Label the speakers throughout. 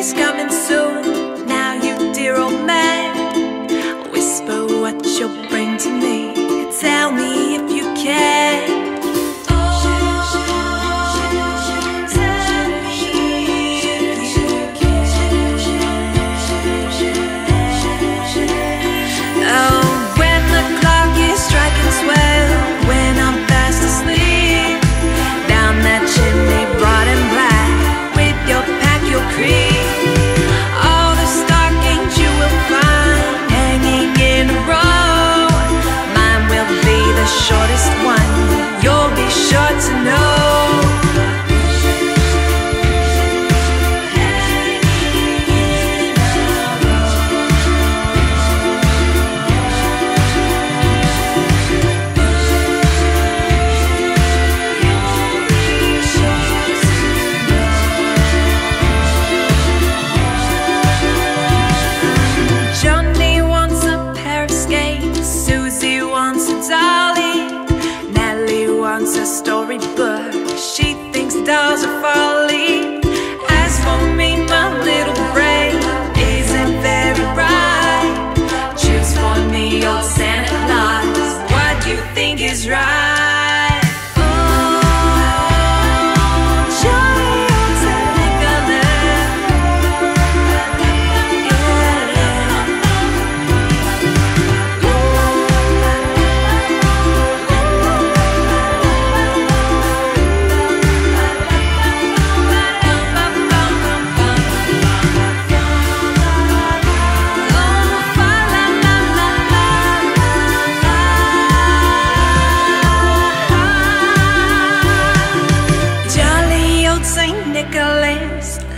Speaker 1: he's coming soon. Now you dear old man, whisper what you'll bring to me. Tell me if you can. Dolls are folly. As for me, my little brain isn't very bright. Choose for me, old Santa Claus, what you think is right.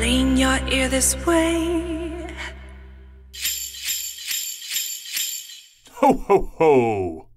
Speaker 1: Lean your ear this way.
Speaker 2: Ho, ho, ho!